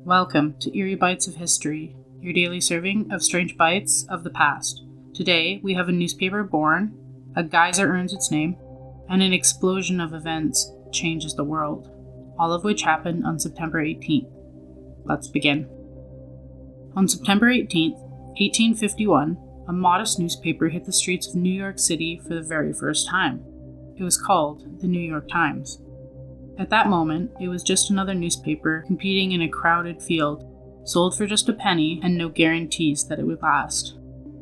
Welcome to Eerie Bites of History, your daily serving of strange bites of the past. Today, we have a newspaper born, a geyser earns its name, and an explosion of events changes the world, all of which happened on September 18th. Let's begin. On September 18th, 1851, a modest newspaper hit the streets of New York City for the very first time. It was called the New York Times. At that moment, it was just another newspaper competing in a crowded field, sold for just a penny and no guarantees that it would last.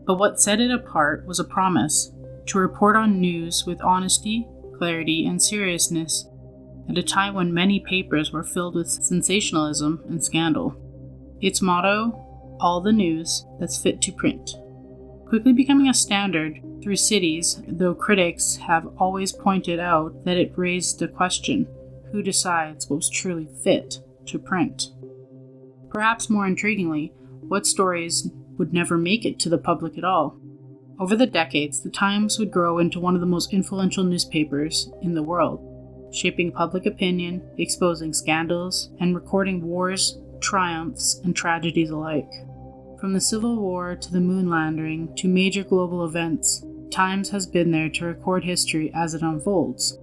But what set it apart was a promise to report on news with honesty, clarity, and seriousness at a time when many papers were filled with sensationalism and scandal. Its motto, all the news that's fit to print. Quickly becoming a standard through cities, though critics have always pointed out that it raised the question, who decides what was truly fit to print? Perhaps more intriguingly, what stories would never make it to the public at all? Over the decades, the Times would grow into one of the most influential newspapers in the world, shaping public opinion, exposing scandals, and recording wars, triumphs, and tragedies alike. From the Civil War to the moon landing to major global events, Times has been there to record history as it unfolds.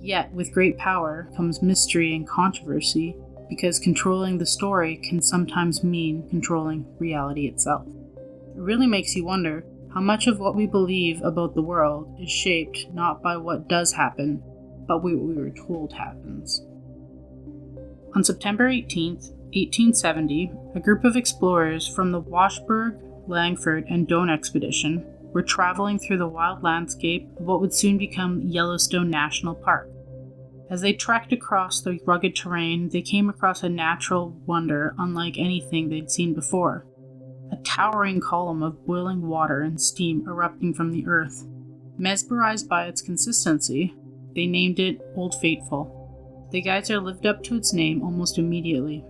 Yet, with great power comes mystery and controversy, because controlling the story can sometimes mean controlling reality itself. It really makes you wonder how much of what we believe about the world is shaped not by what does happen, but what we were told happens. On September 18th, 1870, a group of explorers from the Washburn, Langford, and Doan expedition were traveling through the wild landscape of what would soon become Yellowstone National Park. As they trekked across the rugged terrain, they came across a natural wonder unlike anything they'd seen before. A towering column of boiling water and steam erupting from the earth. Mesmerized by its consistency, they named it Old Faithful. The geyser lived up to its name almost immediately.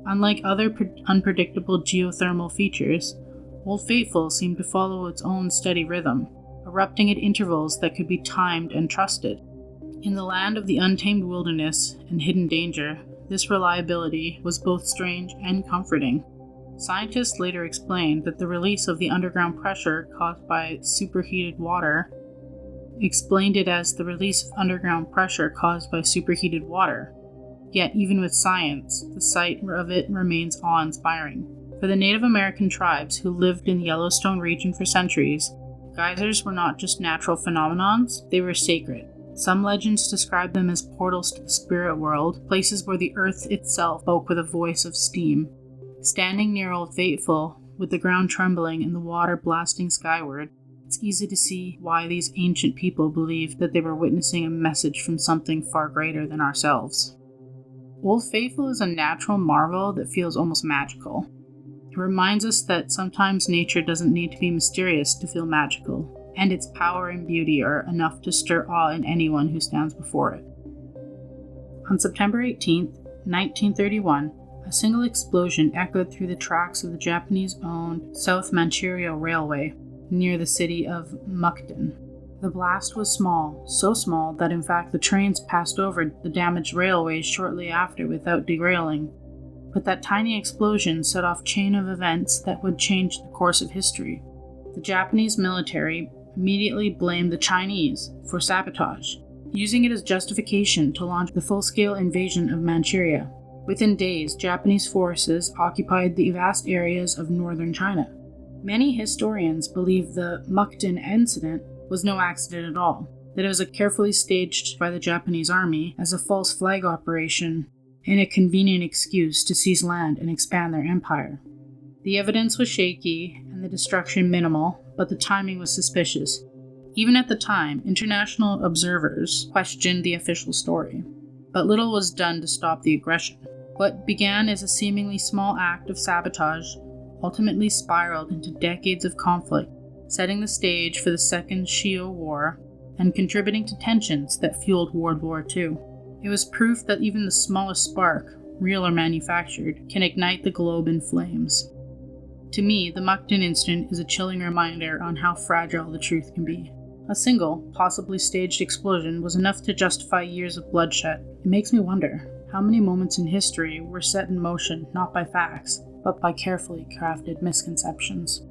Unlike other unpredictable geothermal features, Old Faithful seemed to follow its own steady rhythm, erupting at intervals that could be timed and trusted. In the land of the untamed wilderness and hidden danger, this reliability was both strange and comforting. Scientists later explained that the release of the underground pressure caused by superheated water explained it as the release of underground pressure caused by superheated water. Yet, even with science, the sight of it remains awe-inspiring. For the Native American tribes who lived in the Yellowstone region for centuries, geysers were not just natural phenomenons, they were sacred. Some legends describe them as portals to the spirit world, places where the earth itself spoke with a voice of steam. Standing near Old Faithful, with the ground trembling and the water blasting skyward, it's easy to see why these ancient people believed that they were witnessing a message from something far greater than ourselves. Old Faithful is a natural marvel that feels almost magical. It reminds us that sometimes nature doesn't need to be mysterious to feel magical, and its power and beauty are enough to stir awe in anyone who stands before it. On September 18, 1931, a single explosion echoed through the tracks of the Japanese-owned South Manchuria Railway near the city of Mukden. The blast was small, so small that in fact the trains passed over the damaged railways shortly after without derailing. But that tiny explosion set off a chain of events that would change the course of history. The Japanese military immediately blamed the Chinese for sabotage, using it as justification to launch the full-scale invasion of Manchuria. Within days, Japanese forces occupied the vast areas of northern China. Many historians believe the Mukden Incident was no accident at all, that it was carefully staged by the Japanese army as a false flag operation and a convenient excuse to seize land and expand their empire. The evidence was shaky and the destruction minimal, but the timing was suspicious. Even at the time, international observers questioned the official story, but little was done to stop the aggression. What began as a seemingly small act of sabotage ultimately spiraled into decades of conflict, setting the stage for the Second Shio War and contributing to tensions that fueled World War II. It was proof that even the smallest spark, real or manufactured, can ignite the globe in flames. To me, the Mukden Incident is a chilling reminder on how fragile the truth can be. A single, possibly staged explosion was enough to justify years of bloodshed. It makes me wonder, How many moments in history were set in motion not by facts, but by carefully crafted misconceptions?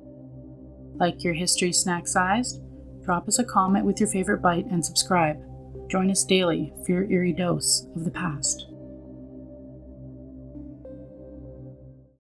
Like your history snack sized? Drop us a comment with your favorite bite and subscribe. Join us daily for your eerie dose of the past.